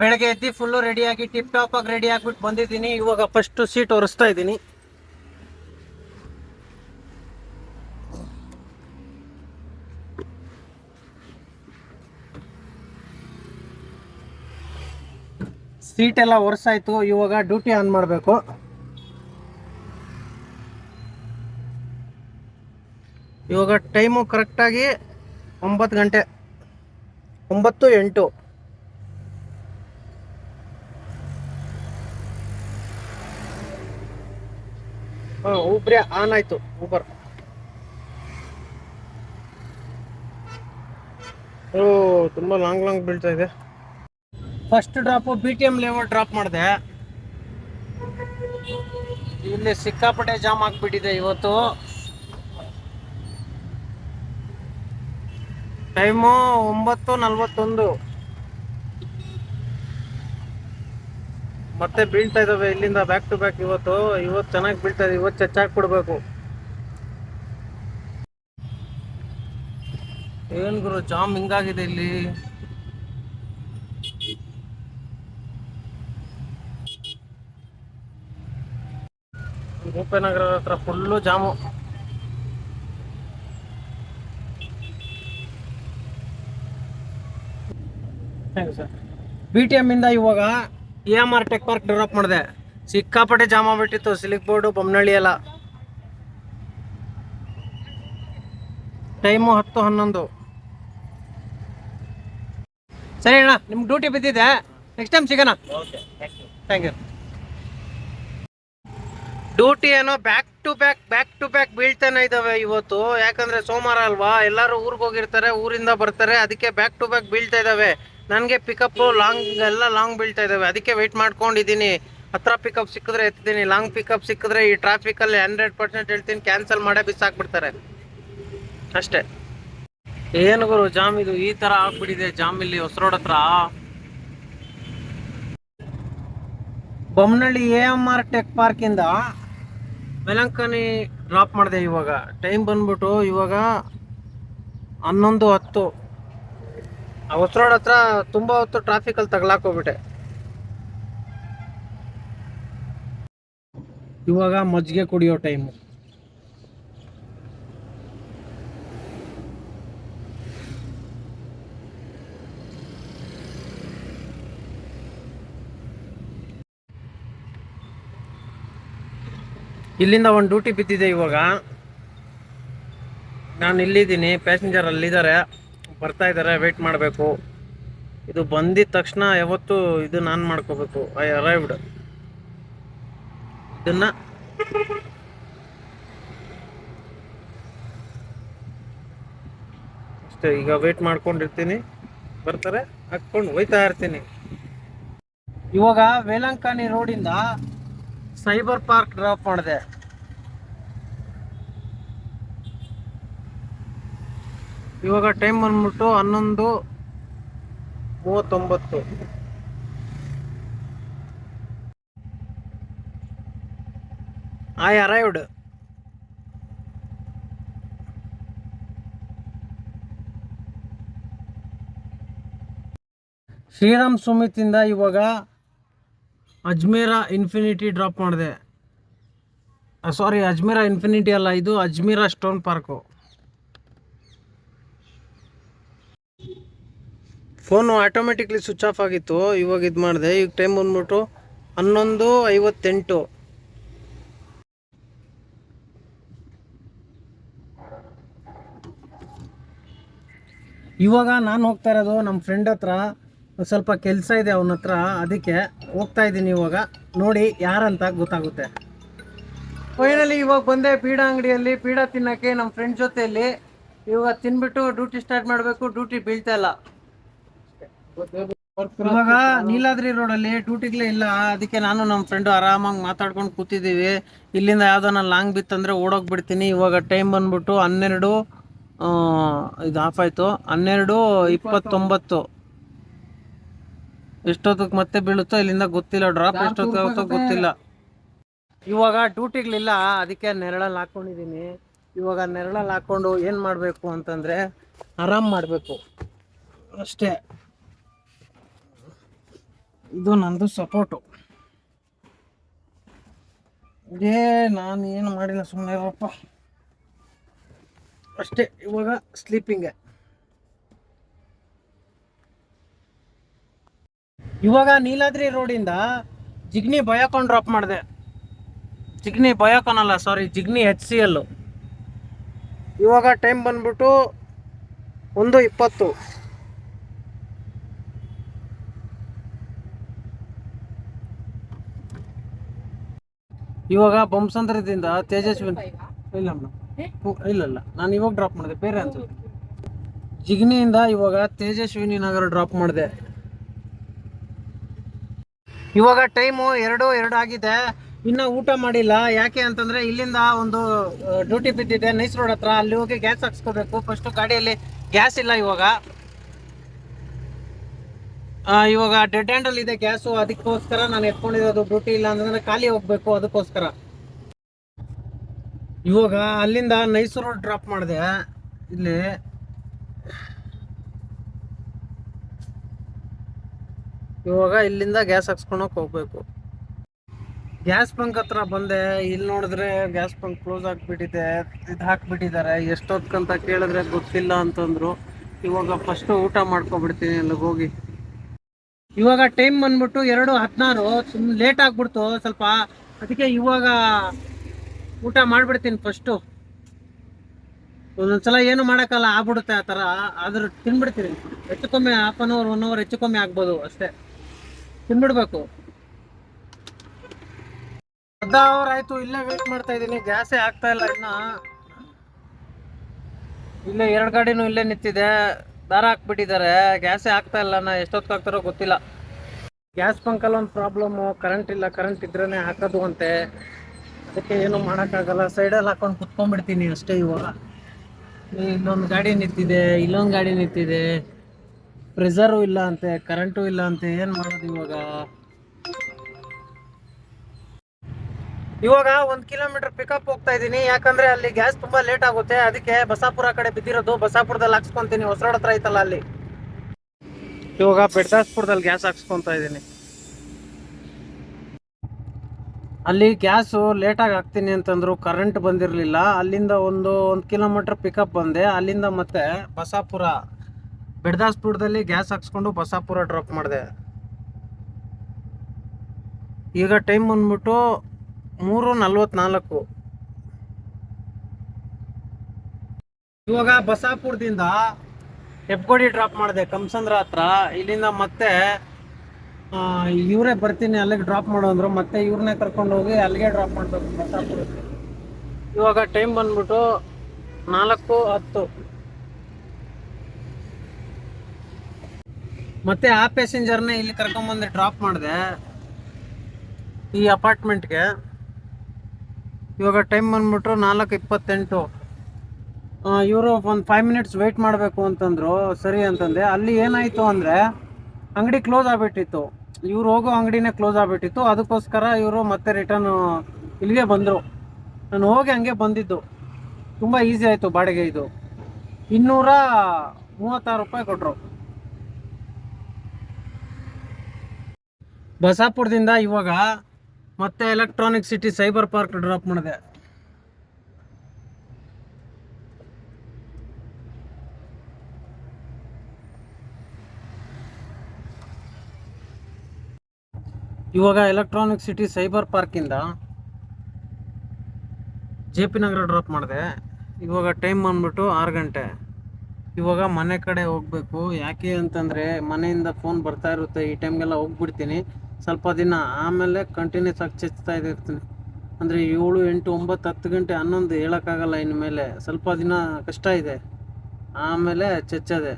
ಬೆಳಗ್ಗೆ ಎದ್ದು ಫುಲ್ಲು ರೆಡಿಯಾಗಿ ಟಿಪ್ ಟಾಪ್ ಆಗಿ ರೆಡಿ ಆಗಿಬಿಟ್ಟು ಬಂದಿದ್ದೀನಿ. ಇವಾಗ ಫಸ್ಟ್ ಸೀಟ್ ಒರೆಸ್ತಾ ಇದ್ದೀನಿ. ಸೀಟ್ ಎಲ್ಲ ಒರೆಸಾಯ್ತು. ಇವಾಗ ಡ್ಯೂಟಿ ಆನ್ ಮಾಡಬೇಕು. ಇವಾಗ ಟೈಮು ಕರೆಕ್ಟಾಗಿ 9 ಗಂಟೆ, 9:08. ಊಬ್ರೆ ಆನ್ ಆಯ್ತು. ಊಬರ್ ತುಂಬ ಲಾಂಗ್ ಬೀಳ್ತಾ ಇದೆ. First drop BTM layout drop ಮಾಡಿದೆ. ಇಲ್ಲಿ ಸಿಕ್ಕಾಪಟ್ಟೆ ಜಾಮ್ ಆಗಿಬಿಟ್ಟಿದೆ ಇವತ್ತು. ಟೈಮು 9:41. ಮತ್ತೆ ಬೀಳ್ತಾ ಇದ್ದಾವೆ ಇಲ್ಲಿಂದ ಬ್ಯಾಕ್ ಟು ಬ್ಯಾಕ್. ಇವತ್ತು ಚೆನ್ನಾಗಿ ಬೀಳ್ತಾ ಇದೆ. ಇವತ್ತು ಚಚ್ಚಾಕ್ಬಿಡ್ಬೇಕು. ಏನ್ ಗುರು ಜಾಮ್ ಹಿಂಗಾಗಿದೆ ಇಲ್ಲಿ. ಗೋಪಿನಗರ ಹತ್ರ ಫುಲ್ಲು ಜಾಮು. BTM ಇಂದ ಇವಾಗ EMR ಟೆಕ್ ಪಾರ್ಕ್ ಡ್ರಾಪ್ ಮಾಡಿದೆ. ಸಿಕ್ಕಾಪಟ್ಟೆ ಜಾಮ್ ಆಗ್ಬಿಟ್ಟಿತ್ತು. ಸಿಲಿಕ್ ಬೋರ್ಡು, ಬೊಮ್ಮನಹಳ್ಳಿ ಎಲ್ಲ. ಟೈಮು 10:11. ಸರಿ ಅಣ್ಣ, ನಿಮ್ಗೆ ಡ್ಯೂಟಿ ಬಿದ್ದಿದೆ. ನೆಕ್ಸ್ಟ್ ಟೈಮ್ ಸಿಗೋಣ. Thank you. ಡ್ಯೂಟಿ ಏನೋ ಬ್ಯಾಕ್ ಟು ಬ್ಯಾಕ್ ಬೀಳ್ತಾನೆ ಇದ್ದಾವೆ ಇವತ್ತು. ಯಾಕಂದ್ರೆ ಸೋಮವಾರ ಅಲ್ವಾ, ಎಲ್ಲರೂ ಊರಿಗೆ ಹೋಗಿರ್ತಾರೆ, ಊರಿಂದ ಬರ್ತಾರೆ. ಅದಕ್ಕೆ ಬ್ಯಾಕ್ ಟು ಬ್ಯಾಕ್ ಬೀಳ್ತಾ ಇದ್ದಾವೆ. ನನಗೆ ಪಿಕಪ್ ಲಾಂಗ್ ಬೀಳ್ತಾ ಇದ್ದಾವೆ. ಅದಕ್ಕೆ ವೆಯ್ಟ್ ಮಾಡ್ಕೊಂಡಿದ್ದೀನಿ. ಹತ್ರ ಪಿಕಪ್ ಸಿಕ್ಕಿದ್ರೆ ಎತ್ತೀನಿ, ಲಾಂಗ್ ಪಿಕಪ್ ಸಿಕ್ಕಿದ್ರೆ ಈ ಟ್ರಾಫಿಕಲ್ಲಿ 100% ಹೇಳ್ತೀನಿ ಕ್ಯಾನ್ಸಲ್ ಮಾಡೇ ಬಿಸಾಕ್ಬಿಡ್ತಾರೆ ಅಷ್ಟೇ. ಏನು ಗುರು ಜಾಮ್ ಇದು ಈ ಥರ ಆಗ್ಬಿಟ್ಟಿದೆ. ಜಾಮ್ ಇಲ್ಲಿ ಹೊಸರೋಡ್ ಹತ್ರ. ಬೊಮ್ಮನಹಳ್ಳಿ EMR ಟೆಕ್ ಪಾರ್ಕಿಂದ ವೆಲಂಕನಿ ಡ್ರಾಪ್ ಮಾಡಿದೆ. ಇವಾಗ ಟೈಮ್ ಬಂದ್ಬಿಟ್ಟು ಇವಾಗ 11:10. ಹೊಸರೋಡ್ ಹತ್ರ ತುಂಬ ಹೊತ್ತು ಟ್ರಾಫಿಕಲ್ಲಿ ತಗಲಾಕೋಗ್ಬಿಟ್ಟೆ. ಇವಾಗ ಮಜ್ಜಿಗೆ ಕುಡಿಯೋ ಟೈಮು. ಇಲ್ಲಿಂದ ಒಂದು ಡ್ಯೂಟಿ ಬಿದ್ದಿದೆ. ಇವಾಗ ನಾನು ಇಲ್ಲಿದ್ದೀನಿ, ಪ್ಯಾಸೆಂಜರ್ ಅಲ್ಲಿದ್ದಾರೆ, ಬರ್ತಾ ಇದ್ದಾರೆ, ವೆಯ್ಟ್ ಮಾಡಬೇಕು. ಇದು ಬಂದಿದ ತಕ್ಷಣ ಯಾವತ್ತು ಇದು ನಾನು ಮಾಡ್ಕೋಬೇಕು. I arrived. ಇದನ್ನ ಅಷ್ಟೇ. ಈಗ ವೆಯ್ಟ್ ಮಾಡ್ಕೊಂಡಿರ್ತೀನಿ, ಬರ್ತಾರೆ, ಹಾಕ್ಕೊಂಡು ಹೋಯ್ತಾ ಇರ್ತೀನಿ. ಇವಾಗ ವೇಲಂಕಾನಿ ರೋಡಿಂದ ಸೈಬರ್ ಪಾರ್ಕ್ ಡ್ರಾಪ್ ಮಾಡಿದೆ. ಇವಾಗ ಟೈಮ್ ಬಂದ್ಬಿಟ್ಟು 11:39. I arrived. ಶ್ರೀರಾಮ್ ಸುಮಿತಿಂದ ಇವಾಗ ಅಜ್ಮೀರಾ ಇನ್ಫಿನಿಟಿ ಡ್ರಾಪ್ ಮಾಡಿದೆ. ಸಾರಿ, ಅಜ್ಮೀರಾ ಇನ್ಫಿನಿಟಿ ಅಲ್ಲ, ಇದು Ajmeera stone park. Phone automatically switch off ಆಗಿತ್ತು. ಇವಾಗ ಇದು ಮಾಡಿದೆ. ಈಗ ಟೈಮ್ ಬಂದ್ಬಿಟ್ಟು 11:58. ಇವಾಗ ನಾನು ಹೋಗ್ತಾ ಇರೋದು ನಮ್ಮ ಫ್ರೆಂಡ್ ಹತ್ರ. ಸ್ವಲ್ಪ ಕೆಲಸ ಇದೆ ಅವನ ಹತ್ರ, ಅದಕ್ಕೆ ಹೋಗ್ತಾ ಇದ್ದೀನಿ. ಇವಾಗ ನೋಡಿ ಯಾರಂತ ಗೊತ್ತಾಗುತ್ತೆ. ಫೈನಲಿ ಇವಾಗ ಬಂದೆ ಪೀಡಾ ಅಂಗಡಿಯಲ್ಲಿ ಪೀಡಾ ತಿನ್ನೋಕ್ಕೆ ನಮ್ಮ ಫ್ರೆಂಡ್ ಜೊತೆಯಲ್ಲಿ. ಇವಾಗ ತಿನ್ಬಿಟ್ಟು ಡ್ಯೂಟಿ ಸ್ಟಾರ್ಟ್ ಮಾಡಬೇಕು. ಡ್ಯೂಟಿ ಬೀಳ್ತಾ ಇಲ್ಲ. ಇವಾಗ ನೀಲಾದ್ರಿ ರೋಡಲ್ಲಿ ಡ್ಯೂಟಿಗಳೇ ಇಲ್ಲ. ಅದಕ್ಕೆ ನಾನು ನಮ್ಮ ಫ್ರೆಂಡು ಆರಾಮಾಗಿ ಮಾತಾಡ್ಕೊಂಡು ಕೂತಿದ್ದೀವಿ. ಇಲ್ಲಿಂದ ಯಾವುದೋ ನಾನು ಲಾಂಗ್ ಬಿತ್ತಂದರೆ ಓಡೋಗ್ಬಿಡ್ತೀನಿ. ಇವಾಗ ಟೈಮ್ ಬಂದ್ಬಿಟ್ಟು 12 ಇದು ಆಫ್ ಆಯಿತು. 12:29. ಎಷ್ಟೊತ್ತಿಗೆ ಮತ್ತೆ ಬೀಳುತ್ತೋ ಇಲ್ಲಿಂದ ಗೊತ್ತಿಲ್ಲ. ಡ್ರಾಪ್ ಎಷ್ಟೊತ್ತಿಗೆ ಗೊತ್ತಿಲ್ಲ. ಇವಾಗ ಡ್ಯೂಟಿಗಳಿಲ್ಲ, ಅದಕ್ಕೆ ನೆರಳಲ್ಲಿ ಹಾಕ್ಕೊಂಡಿದ್ದೀನಿ. ಇವಾಗ ನೆರಳಲ್ಲಿ ಹಾಕ್ಕೊಂಡು ಏನು ಮಾಡಬೇಕು ಅಂತಂದರೆ ಆರಾಮ್ ಮಾಡಬೇಕು ಅಷ್ಟೇ. ಇದು ನಂದು ಸಪೋರ್ಟು. ಇದೇ ನಾನು ಏನು ಮಾಡಿಲ್ಲ, ಸುಮ್ಮನೆ ಇರಪ್ಪ ಅಷ್ಟೇ. ಇವಾಗ ಸ್ಲೀಪಿಂಗೆ. ಇವಾಗ ನೀಲಾದ್ರಿ ರೋಡಿಂದ ಜಿಗ್ನಿ ಬಯೋಕಾನ್ ಡ್ರಾಪ್ ಮಾಡಿದೆ. ಜಿಗ್ನಿ ಬಯೋಕಾನ್ ಅಲ್ಲ, ಸಾರಿ, ಜಿಗ್ನಿ HCL. ಇವಾಗ ಟೈಮ್ ಬಂದ್ಬಿಟ್ಟು 1:20. ಇವಾಗ ಬೊಮ್ಮಸಂದ್ರದಿಂದ ತೇಜಸ್ವಿನಿ, ಇಲ್ಲ ನಾನು ಇವಾಗ ಡ್ರಾಪ್ ಮಾಡಿದೆ, ಬೇರೆ ಅನ್ಸುತ್ತೆ. ಜಿಗ್ನಿಯಿಂದ ಇವಾಗ ತೇಜಸ್ವಿನಿ ನಗರ ಡ್ರಾಪ್ ಮಾಡಿದೆ. ಇವಾಗ ಟೈಮು 2:02 ಆಗಿದೆ. ಇನ್ನು ಊಟ ಮಾಡಿಲ್ಲ. ಯಾಕೆ ಅಂತಂದರೆ ಇಲ್ಲಿಂದ ಒಂದು ಡ್ಯೂಟಿ ಬಿದ್ದಿದೆ ನೈಸ್ ರೋಡ್ ಹತ್ರ. ಅಲ್ಲಿ ಹೋಗಿ ಗ್ಯಾಸ್ ಹಾಕ್ಸ್ಕೋಬೇಕು. ಫಸ್ಟು ಗಾಡಿಯಲ್ಲಿ ಗ್ಯಾಸ್ ಇಲ್ಲ ಇವಾಗ ಡೆಡ್ ಹ್ಯಾಂಡಲ್ ಇದೆ ಗ್ಯಾಸು. ಅದಕ್ಕೋಸ್ಕರ ನಾನು ಎತ್ಕೊಂಡಿರೋದು. ಡ್ಯೂಟಿ ಇಲ್ಲ ಅಂತಂದರೆ ಖಾಲಿ ಹೋಗಬೇಕು, ಅದಕ್ಕೋಸ್ಕರ. ಇವಾಗ ಅಲ್ಲಿಂದ ನೈಸ್ ರೋಡ್ ಡ್ರಾಪ್ ಮಾಡಿದೆ. ಇಲ್ಲಿ ಇವಾಗ ಇಲ್ಲಿಂದ ಗ್ಯಾಸ್ ಹಾಕ್ಸ್ಕೊಳಕ್ಕೆ ಹೋಗ್ಬೇಕು. ಗ್ಯಾಸ್ ಬಂಕ್ ಹತ್ರ ಬಂದೆ. ಇಲ್ಲಿ ನೋಡಿದ್ರೆ ಗ್ಯಾಸ್ ಬಂಕ್ ಕ್ಲೋಸ್ ಆಗಿಬಿಟ್ಟಿದೆ. ಇದು ಹಾಕ್ಬಿಟ್ಟಿದ್ದಾರೆ. ಎಷ್ಟೊತ್ಕಂತ ಕೇಳಿದ್ರೆ ಗೊತ್ತಿಲ್ಲ ಅಂತಂದ್ರು. ಇವಾಗ ಫಸ್ಟು ಊಟ ಮಾಡ್ಕೊಬಿಡ್ತೀನಿ ಅಲ್ಲಿಗೆ ಹೋಗಿ. ಇವಾಗ ಟೈಮ್ ಬಂದ್ಬಿಟ್ಟು 2:16. ಸುಮ್ಮನೆ ಲೇಟ್ ಆಗ್ಬಿಡ್ತು ಸ್ವಲ್ಪ, ಅದಕ್ಕೆ ಇವಾಗ ಊಟ ಮಾಡಿಬಿಡ್ತೀನಿ ಫಸ್ಟು. ಒಂದೊಂದ್ಸಲ ಏನು ಮಾಡೋಕ್ಕಲ್ಲ, ಆಗ್ಬಿಡುತ್ತೆ ಆ ಥರ. ಆದ್ರೆ ತಿನ್ಬಿಡ್ತೀನಿ. ಹೆಚ್ಚು ಕಮ್ಮಿ ½ an hour 1 hour ಹೆಚ್ಚು ಕಮ್ಮಿ ಆಗ್ಬೋದು ಅಷ್ಟೇ. ತಿನ್ಬಿಡ್ಬೇಕು. ಅರ್ಧ ಅವರ್ ಆಯ್ತು ಇಲ್ಲೇ ವೇಟ್ ಮಾಡ್ತಾ ಇದ್ದೀನಿ. ಗ್ಯಾಸೇ ಆಗ್ತಾ ಇಲ್ಲ ಇನ್ನು. ಇಲ್ಲೇ 2 ಗಾಡಿನೂ ಇಲ್ಲೇ ನಿಂತಿದೆ. ದಾರ ಹಾಕ್ಬಿಟ್ಟಿದ್ದಾರೆ. ಗ್ಯಾಸೇ ಆಗ್ತಾ ಇಲ್ಲ. ಎಷ್ಟೊತ್ತಿಗೆ ಹಾಕ್ತಾರೋ ಗೊತ್ತಿಲ್ಲ. ಗ್ಯಾಸ್ ಬಂಕಲ್ಲಿ ಒಂದು ಪ್ರಾಬ್ಲಮ್ಮು, ಕರೆಂಟ್ ಇಲ್ಲ. ಕರೆಂಟ್ ಇದ್ರೇ ಹಾಕೋದು ಅಂತೆ. ಅದಕ್ಕೆ ಏನು ಮಾಡೋಕ್ಕಾಗಲ್ಲ. ಸೈಡಲ್ಲಿ ಹಾಕೊಂಡು ಕುತ್ಕೊಂಡ್ಬಿಡ್ತೀನಿ ಅಷ್ಟೇ. ಇವಾಗ ಇಲ್ಲೊಂದು ಗಾಡಿ ನಿಂತಿದೆ, ಇಲ್ಲೊಂದು ಗಾಡಿ ನಿಂತಿದೆ. ಪ್ರೆಸರು ಇಲ್ಲ ಅಂತೆ, ಕರೆಂಟು ಇಲ್ಲ ಅಂತೆ. ಏನು ಮಾಡೋದು ಇವಾಗ 1 ಕಿಲೋಮೀಟರ್ ಪಿಕಪ್ ಹೋಗ್ತಾ ಇದ್ದೀನಿ. ಯಾಕಂದ್ರೆ ಅಲ್ಲಿ ಗ್ಯಾಸ್ ತುಂಬಾ ಲೇಟ್ ಆಗುತ್ತೆ. ಅದಕ್ಕೆ ಬಸಾಪುರ ಕಡೆ ಬಿದ್ದಿರೋದು. ಬಸಾಪುರದಲ್ಲಿ ಹಾಕ್ಸ್ಕೊಂತೀನಿ. ಹೊಸರೋಡ್ ಹತ್ರ ಐತಲ್ಲ ಅಲ್ಲಿ. ಇವಾಗ ಬೆಡ್ದಾಸ್ಪುರದಲ್ಲಿ ಗ್ಯಾಸ್ ಹಾಕ್ಸ್ಕೊಂತ ಇದ್ದೀನಿ. ಅಲ್ಲಿ ಗ್ಯಾಸು ಲೇಟಾಗಿ ಹಾಕ್ತೀನಿ ಅಂತಂದ್ರು. ಕರೆಂಟ್ ಬಂದಿರಲಿಲ್ಲ. ಅಲ್ಲಿಂದ ಒಂದು ಕಿಲೋಮೀಟರ್ ಪಿಕಪ್ ಬಂದೆ. ಅಲ್ಲಿಂದ ಮತ್ತೆ ಬಸಾಪುರ, ಬೆಡ್ದಾಸ್ಪುರದಲ್ಲಿ ಗ್ಯಾಸ್ ಹಾಕ್ಸ್ಕೊಂಡು ಬಸಾಪುರ ಡ್ರಾಪ್ ಮಾಡಿದೆ. ಈಗ ಟೈಮ್ ಬಂದ್ಬಿಟ್ಟು 3:44. ಇವಾಗ ಬಸಾಪುರದಿಂದ ಹೆಬ್ಗೋಡಿ ಡ್ರಾಪ್ ಮಾಡಿದೆ, ಕಮಸಂದ್ರ ಹತ್ರ. ಇಲ್ಲಿಂದ ಮತ್ತೆ ಇವರೇ ಬರ್ತೀನಿ ಅಲ್ಲಿಗೆ ಡ್ರಾಪ್ ಮಾಡೋಂದ್ರು. ಮತ್ತೆ ಇವ್ರನ್ನೇ ಕರ್ಕೊಂಡು ಹೋಗಿ ಅಲ್ಲಿಗೆ ಡ್ರಾಪ್ ಮಾಡಬೇಕು ಬಸಾಪುರಕ್ಕೆ. ಇವಾಗ ಟೈಮ್ ಬಂದ್ಬಿಟ್ಟು 4:10. ಮತ್ತೆ ಆ ಪ್ಯಾಸೆಂಜರ್ನೇ ಇಲ್ಲಿ ಕರ್ಕೊಂಬಂದು ಡ್ರಾಪ್ ಮಾಡಿದೆ ಈ ಅಪಾರ್ಟ್ಮೆಂಟ್ಗೆ. ಇವಾಗ ಟೈಮ್ ಬಂದ್ಬಿಟ್ಟು 4:28. ಇವರು ಒಂದು 5 minutes ವೆಯ್ಟ್ ಮಾಡಬೇಕು ಅಂತಂದರು. ಸರಿ ಅಂತಂದೆ. ಅಲ್ಲಿ ಏನಾಯಿತು ಅಂದರೆ ಅಂಗಡಿ ಕ್ಲೋಸ್ ಆಗಿಬಿಟ್ಟಿತ್ತು. ಇವ್ರು ಹೋಗೋ ಅಂಗಡಿನೇ ಕ್ಲೋಸ್ ಆಗಿಬಿಟ್ಟಿತ್ತು. ಅದಕ್ಕೋಸ್ಕರ ಇವರು ಮತ್ತೆ ರಿಟರ್ನ್ ಇಲ್ಲಿಗೆ ಬಂದರು. ನಾನು ಹೋಗಿ ಹಂಗೆ ಬಂದಿದ್ದು. ತುಂಬ ಈಸಿ ಆಯಿತು ಬಾಡಿಗೆ. ಇದು 236 ರೂಪಾಯಿ ಕೊಟ್ಟರು. ಬಸಾಪುರದಿಂದ ಇವಾಗ ಮತ್ತೆ electronic city cyber park drop ಮಾಡಿದೆ. ಇವಾಗ ಎಲೆಕ್ಟ್ರಾನಿಕ್ ಸಿಟಿ ಸೈಬರ್ ಪಾರ್ಕಿಂದ JP ನಗರ ಡ್ರಾಪ್ ಮಾಡಿದೆ. ಇವಾಗ ಟೈಮ್ ಬಂದ್ಬಿಟ್ಟು 6 ಗಂಟೆ. ಇವಾಗ ಮನೆ ಕಡೆ ಹೋಗಬೇಕು. ಯಾಕೆ ಅಂತಂದರೆ ಮನೆಯಿಂದ ಫೋನ್ ಬರ್ತಾ ಇರುತ್ತೆ. ಈ ಟೈಮ್ಗೆಲ್ಲ ಹೋಗ್ಬಿಡ್ತೀನಿ ಸ್ವಲ್ಪ ದಿನ. ಆಮೇಲೆ ಕಂಟಿನ್ಯೂಸ್ ಆಗಿ ಚಚ್ತಾ ಇರ್ತೀನಿ. ಅಂದರೆ 7, 8, 9, 10 ಗಂಟೆ 11 ಹೇಳೋಕ್ಕಾಗಲ್ಲ. ಇನ್ನು ಮೇಲೆ ಸ್ವಲ್ಪ ದಿನ ಕಷ್ಟ ಇದೆ, ಆಮೇಲೆ ಚಚ್ಚದೆ.